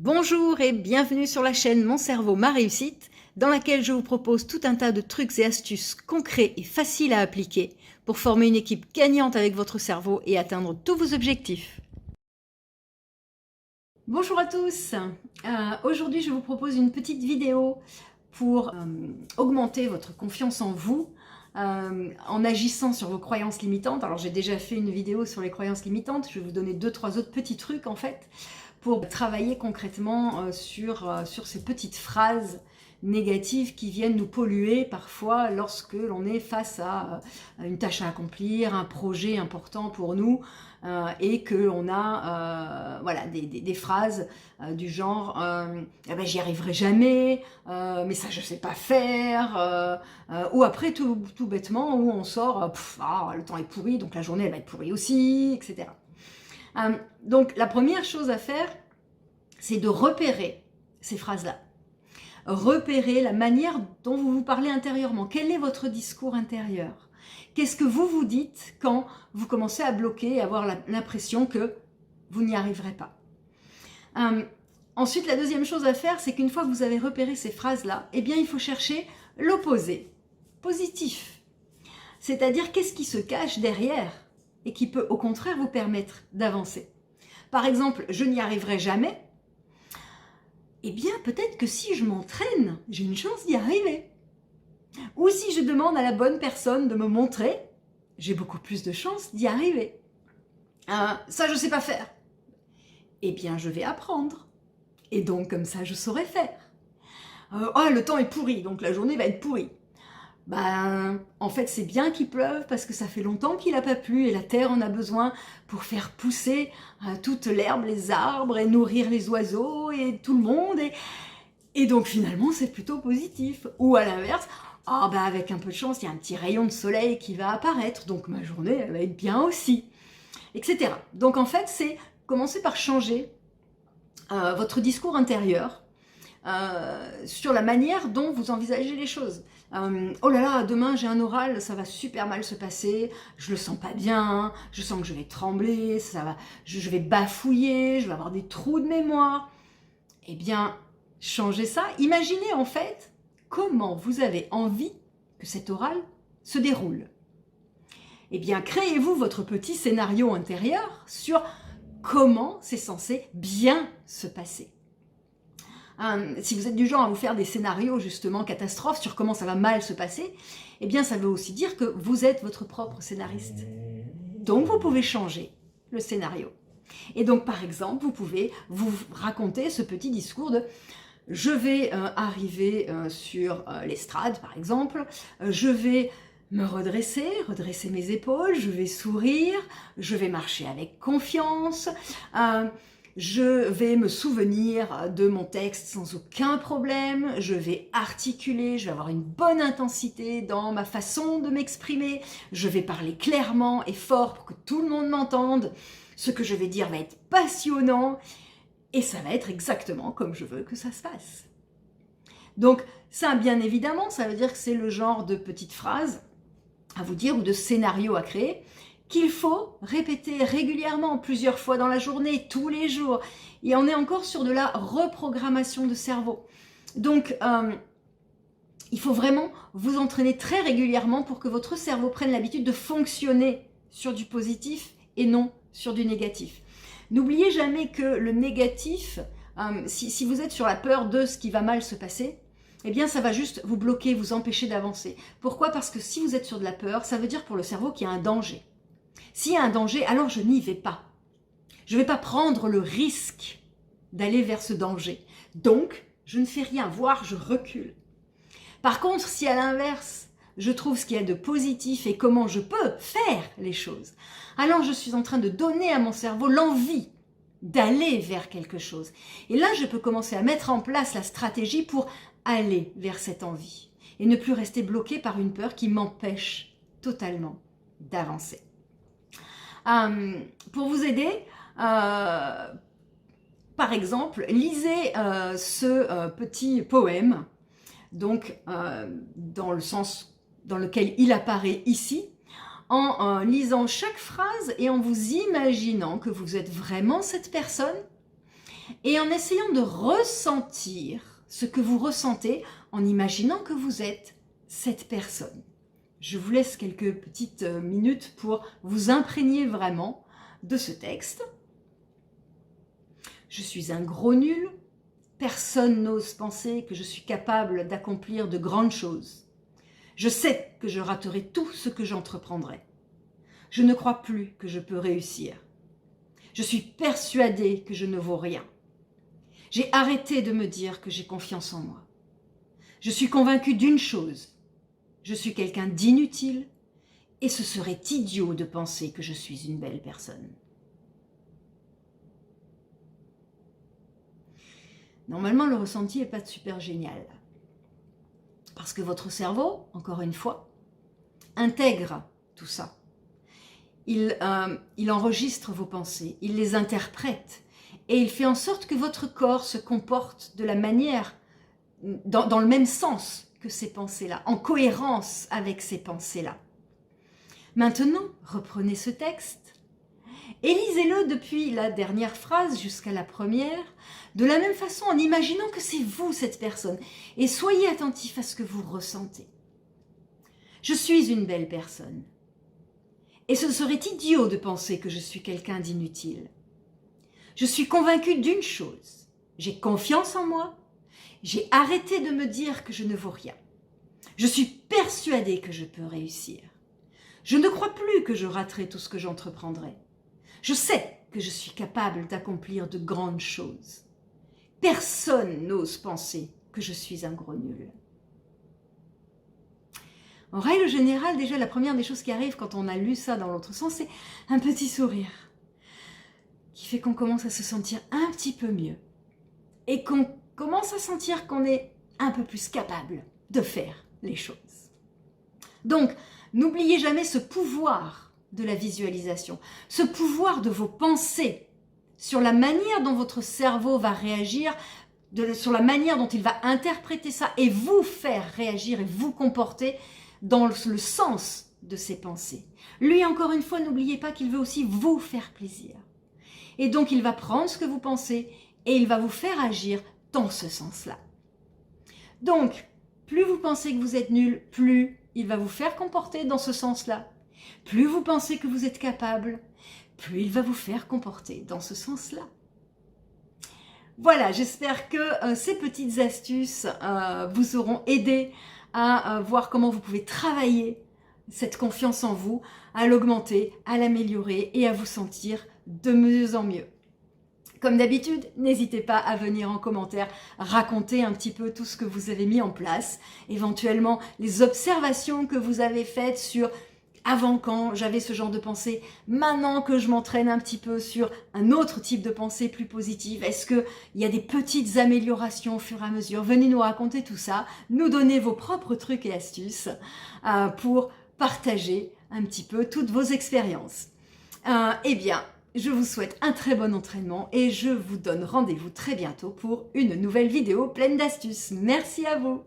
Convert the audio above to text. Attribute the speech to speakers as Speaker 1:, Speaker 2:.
Speaker 1: Bonjour et bienvenue sur la chaîne Mon cerveau, ma réussite, dans laquelle je vous propose tout un tas de trucs et astuces concrets et faciles à appliquer pour former une équipe gagnante avec votre cerveau et atteindre tous vos objectifs. Bonjour à tous, aujourd'hui je vous propose une petite vidéo pour augmenter votre confiance en vous en agissant sur vos croyances limitantes. Alors j'ai déjà fait une vidéo sur les croyances limitantes, je vais vous donner 2-3 autres petits trucs en fait pour travailler concrètement sur ces petites phrases négatives qui viennent nous polluer parfois lorsque l'on est face à une tâche à accomplir, un projet important pour nous et qu'on a voilà, des phrases du genre ah ben, j'y arriverai jamais, mais ça je sais pas faire, ou après tout bêtement où on sort le temps est pourri donc la journée elle va être pourrie aussi, etc. Donc la première chose à faire, c'est de repérer ces phrases-là. Repérer la manière dont vous vous parlez intérieurement. Quel est votre discours intérieur? Qu'est-ce que vous vous dites quand vous commencez à bloquer et avoir l'impression que vous n'y arriverez pas? Ensuite, la deuxième chose à faire, c'est qu'une fois que vous avez repéré ces phrases-là, eh bien, il faut chercher l'opposé, positif. C'est-à-dire, qu'est-ce qui se cache derrière et qui peut, au contraire, vous permettre d'avancer. Par exemple, je n'y arriverai jamais. Eh bien, peut-être que si je m'entraîne, j'ai une chance d'y arriver. Ou si je demande à la bonne personne de me montrer, j'ai beaucoup plus de chances d'y arriver. Ça, je ne sais pas faire. Eh bien, je vais apprendre. Et donc, comme ça, je saurai faire. Le temps est pourri, donc la journée va être pourrie. En fait, c'est bien qu'il pleuve parce que ça fait longtemps qu'il n'a pas plu et la terre en a besoin pour faire pousser toute l'herbe, les arbres et nourrir les oiseaux et tout le monde. Et donc, finalement, c'est plutôt positif. Ou à l'inverse, avec un peu de chance, il y a un petit rayon de soleil qui va apparaître, donc ma journée, elle va être bien aussi, etc. Donc, en fait, c'est commencer par changer votre discours intérieur sur la manière dont vous envisagez les choses. Oh là là, demain j'ai un oral, ça va super mal se passer, je le sens pas bien, je sens que je vais trembler, je vais bafouiller, je vais avoir des trous de mémoire. Eh bien, changez ça. Imaginez en fait comment vous avez envie que cet oral se déroule. Eh bien, créez-vous votre petit scénario intérieur sur comment c'est censé bien se passer. Si vous êtes du genre à vous faire des scénarios justement catastrophes sur comment ça va mal se passer, eh bien ça veut aussi dire que vous êtes votre propre scénariste. Donc vous pouvez changer le scénario. Et donc par exemple, vous pouvez vous raconter ce petit discours de je vais arriver sur l'estrade par exemple, je vais me redresser mes épaules, je vais sourire, je vais marcher avec confiance, je vais me souvenir de mon texte sans aucun problème, je vais articuler, je vais avoir une bonne intensité dans ma façon de m'exprimer, je vais parler clairement et fort pour que tout le monde m'entende, ce que je vais dire va être passionnant et ça va être exactement comme je veux que ça se passe. Donc ça, bien évidemment, ça veut dire que c'est le genre de petite phrase à vous dire ou de scénario à créer qu'il faut répéter régulièrement, plusieurs fois dans la journée, tous les jours. Et on est encore sur de la reprogrammation de cerveau. Donc, il faut vraiment vous entraîner très régulièrement pour que votre cerveau prenne l'habitude de fonctionner sur du positif et non sur du négatif. N'oubliez jamais que le négatif, si vous êtes sur la peur de ce qui va mal se passer, eh bien ça va juste vous bloquer, vous empêcher d'avancer. Pourquoi? Parce que si vous êtes sur de la peur, ça veut dire pour le cerveau qu'il y a un danger. S'il y a un danger, alors je n'y vais pas. Je ne vais pas prendre le risque d'aller vers ce danger. Donc, je ne fais rien, voire je recule. Par contre, si à l'inverse, je trouve ce qu'il y a de positif et comment je peux faire les choses, alors je suis en train de donner à mon cerveau l'envie d'aller vers quelque chose. Et là, je peux commencer à mettre en place la stratégie pour aller vers cette envie et ne plus rester bloqué par une peur qui m'empêche totalement d'avancer. Pour vous aider, par exemple, lisez ce petit poème, donc dans le sens dans lequel il apparaît ici, en lisant chaque phrase et en vous imaginant que vous êtes vraiment cette personne et en essayant de ressentir ce que vous ressentez en imaginant que vous êtes cette personne. Je vous laisse quelques petites minutes pour vous imprégner vraiment de ce texte. Je suis un gros nul. Personne n'ose penser que je suis capable d'accomplir de grandes choses. Je sais que je raterai tout ce que j'entreprendrai. Je ne crois plus que je peux réussir. Je suis persuadée que je ne vaux rien. J'ai arrêté de me dire que j'ai confiance en moi. Je suis convaincue d'une chose. Je suis quelqu'un d'inutile et ce serait idiot de penser que je suis une belle personne. Normalement, le ressenti n'est pas super génial. Parce que votre cerveau, encore une fois, intègre tout ça. Il enregistre vos pensées, il les interprète et il fait en sorte que votre corps se comporte de la manière, dans le même sens que ces pensées-là, en cohérence avec ces pensées-là. Maintenant, reprenez ce texte et lisez-le depuis la dernière phrase jusqu'à la première, de la même façon en imaginant que c'est vous cette personne et soyez attentif à ce que vous ressentez. Je suis une belle personne. Et ce serait idiot de penser que je suis quelqu'un d'inutile. Je suis convaincue d'une chose. J'ai confiance en moi. J'ai arrêté de me dire que je ne vaux rien. Je suis persuadée que je peux réussir. Je ne crois plus que je raterai tout ce que j'entreprendrai. Je sais que je suis capable d'accomplir de grandes choses. Personne n'ose penser que je suis un gros nul. En règle générale, déjà, la première des choses qui arrive quand on a lu ça dans l'autre sens, c'est un petit sourire qui fait qu'on commence à se sentir un petit peu mieux et qu'on commence à sentir qu'on est un peu plus capable de faire les choses. Donc, n'oubliez jamais ce pouvoir de la visualisation, ce pouvoir de vos pensées sur la manière dont votre cerveau va réagir, sur la manière dont il va interpréter ça et vous faire réagir et vous comporter dans le sens de ses pensées. Lui, encore une fois, n'oubliez pas qu'il veut aussi vous faire plaisir. Et donc, il va prendre ce que vous pensez et il va vous faire agir dans ce sens-là. Donc, plus vous pensez que vous êtes nul, plus il va vous faire comporter dans ce sens-là. Plus vous pensez que vous êtes capable, plus il va vous faire comporter dans ce sens-là. Voilà, j'espère que ces petites astuces vous auront aidé à voir comment vous pouvez travailler cette confiance en vous, à l'augmenter, à l'améliorer et à vous sentir de mieux en mieux. Comme d'habitude, n'hésitez pas à venir en commentaire raconter un petit peu tout ce que vous avez mis en place, éventuellement les observations que vous avez faites sur avant quand j'avais ce genre de pensée, maintenant que je m'entraîne un petit peu sur un autre type de pensée plus positive, est-ce qu'il y a des petites améliorations au fur et à mesure? Venez nous raconter tout ça, nous donner vos propres trucs et astuces pour partager un petit peu toutes vos expériences. Eh bien, je vous souhaite un très bon entraînement et je vous donne rendez-vous très bientôt pour une nouvelle vidéo pleine d'astuces. Merci à vous!